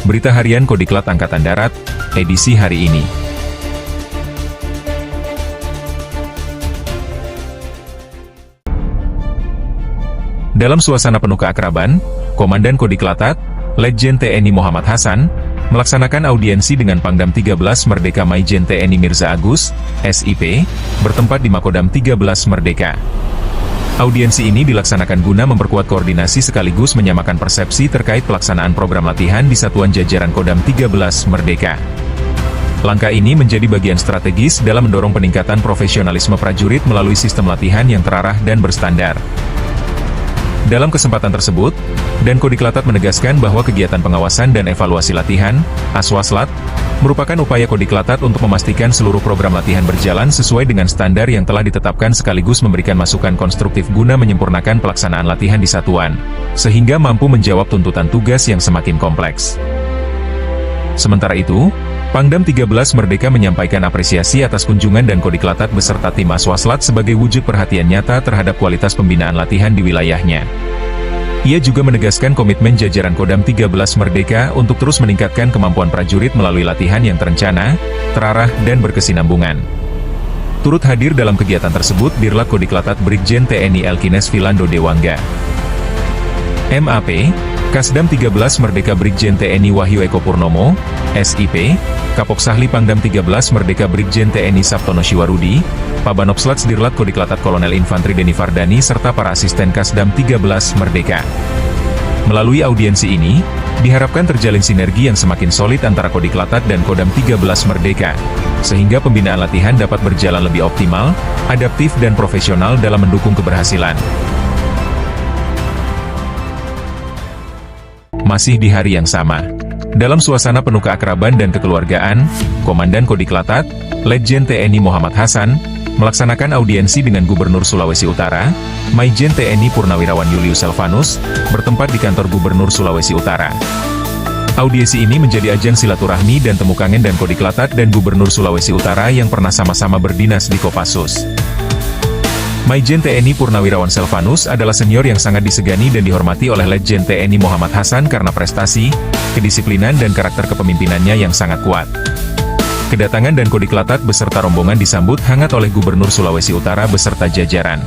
Berita Harian Kodiklat Angkatan Darat, edisi hari ini. Dalam suasana penuh keakraban, Komandan Kodiklatat, Letjen TNI Muhammad Hasan, melaksanakan audiensi dengan Pangdam 13 Merdeka Maijen TNI Mirza Agus, SIP, bertempat di Makodam 13 Merdeka. Audiensi ini dilaksanakan guna memperkuat koordinasi sekaligus menyamakan persepsi terkait pelaksanaan program latihan di Satuan Jajaran Kodam 13 Merdeka. Langkah ini menjadi bagian strategis dalam mendorong peningkatan profesionalisme prajurit melalui sistem latihan yang terarah dan berstandar. Dalam kesempatan tersebut, Dan Kodiklatat menegaskan bahwa kegiatan pengawasan dan evaluasi latihan, Aswaslat, merupakan upaya Kodiklatat untuk memastikan seluruh program latihan berjalan sesuai dengan standar yang telah ditetapkan sekaligus memberikan masukan konstruktif guna menyempurnakan pelaksanaan latihan di satuan, sehingga mampu menjawab tuntutan tugas yang semakin kompleks. Sementara itu, Pangdam 13 Merdeka menyampaikan apresiasi atas kunjungan Dan Kodiklatat beserta tim Aswaslat sebagai wujud perhatian nyata terhadap kualitas pembinaan latihan di wilayahnya. Ia juga menegaskan komitmen jajaran Kodam 13 Merdeka untuk terus meningkatkan kemampuan prajurit melalui latihan yang terencana, terarah, dan berkesinambungan. Turut hadir dalam kegiatan tersebut Dirlat Kodiklatat Brigjen TNI Elkines Philando Dewangga. MAP, Kasdam 13 Merdeka Brigjen TNI Wahyu Eko Purnomo, SIP, Kapok Sahli Pangdam 13 Merdeka Brigjen TNI Saptono Shiwarudi, Pabanopslats Dirlat Kodiklatat Kolonel Infantri Deni Fardani serta para asisten Kasdam 13 Merdeka. Melalui audiensi ini, diharapkan terjalin sinergi yang semakin solid antara Kodiklatat dan Kodam 13 Merdeka, sehingga pembinaan latihan dapat berjalan lebih optimal, adaptif dan profesional dalam mendukung keberhasilan. Masih di hari yang sama, dalam suasana penuh keakraban dan kekeluargaan, Komandan Kodiklatat, Letjen TNI Muhammad Hasan, melaksanakan audiensi dengan Gubernur Sulawesi Utara, Maijen TNI Purnawirawan Julius Selvanus, bertempat di kantor Gubernur Sulawesi Utara. Audiensi ini menjadi ajang silaturahmi dan temu kangen Dan Kodiklatat dan Gubernur Sulawesi Utara yang pernah sama-sama berdinas di Kopassus. Maijen TNI Purnawirawan Selvanus adalah senior yang sangat disegani dan dihormati oleh Letjen TNI Muhammad Hasan karena prestasi, kedisiplinan dan karakter kepemimpinannya yang sangat kuat. Kedatangan Dan Kodiklatat beserta rombongan disambut hangat oleh Gubernur Sulawesi Utara beserta jajaran.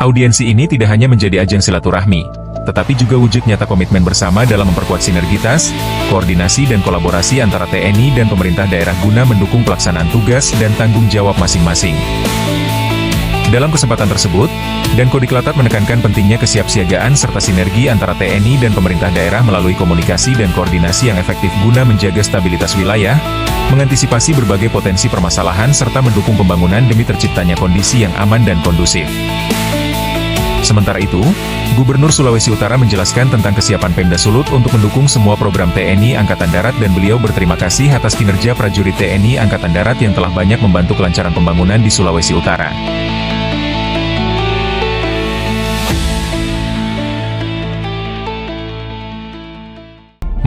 Audiensi ini tidak hanya menjadi ajang silaturahmi, tetapi juga wujud nyata komitmen bersama dalam memperkuat sinergitas, koordinasi dan kolaborasi antara TNI dan pemerintah daerah guna mendukung pelaksanaan tugas dan tanggung jawab masing-masing. Dalam kesempatan tersebut, Dan Kodiklatat menekankan pentingnya kesiapsiagaan serta sinergi antara TNI dan pemerintah daerah melalui komunikasi dan koordinasi yang efektif guna menjaga stabilitas wilayah, mengantisipasi berbagai potensi permasalahan serta mendukung pembangunan demi terciptanya kondisi yang aman dan kondusif. Sementara itu, Gubernur Sulawesi Utara menjelaskan tentang kesiapan Pemda Sulut untuk mendukung semua program TNI Angkatan Darat dan beliau berterima kasih atas kinerja prajurit TNI Angkatan Darat yang telah banyak membantu kelancaran pembangunan di Sulawesi Utara.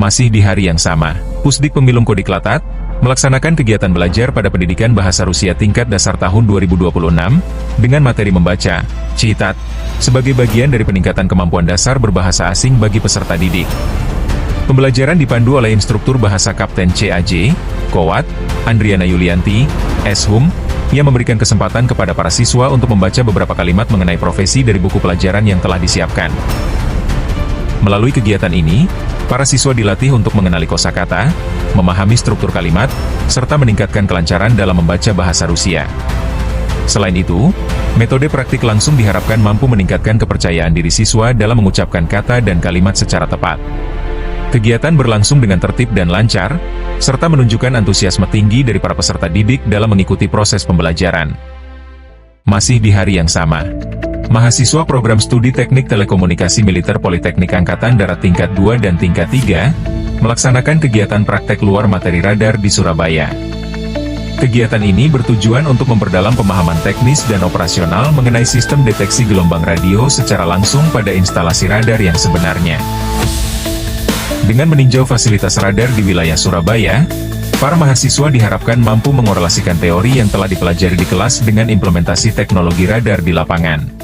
Masih di hari yang sama, Pusdik Pemilum Kodiklatat, melaksanakan kegiatan belajar pada pendidikan bahasa Rusia tingkat dasar tahun 2026, dengan materi membaca, Citat, sebagai bagian dari peningkatan kemampuan dasar berbahasa asing bagi peserta didik. Pembelajaran dipandu oleh instruktur bahasa Kapten CAJ, Kowat, Andriana Yulianti, Shum, yang memberikan kesempatan kepada para siswa untuk membaca beberapa kalimat mengenai profesi dari buku pelajaran yang telah disiapkan. Melalui kegiatan ini, para siswa dilatih untuk mengenali kosakata, memahami struktur kalimat, serta meningkatkan kelancaran dalam membaca bahasa Rusia. Selain itu, metode praktik langsung diharapkan mampu meningkatkan kepercayaan diri siswa dalam mengucapkan kata dan kalimat secara tepat. Kegiatan berlangsung dengan tertib dan lancar, serta menunjukkan antusiasme tinggi dari para peserta didik dalam mengikuti proses pembelajaran. Masih di hari yang sama, mahasiswa program studi teknik telekomunikasi militer Politeknik Angkatan Darat tingkat 2 dan tingkat 3, melaksanakan kegiatan praktek luar materi radar di Surabaya. Kegiatan ini bertujuan untuk memperdalam pemahaman teknis dan operasional mengenai sistem deteksi gelombang radio secara langsung pada instalasi radar yang sebenarnya. Dengan meninjau fasilitas radar di wilayah Surabaya, para mahasiswa diharapkan mampu mengorelasikan teori yang telah dipelajari di kelas dengan implementasi teknologi radar di lapangan.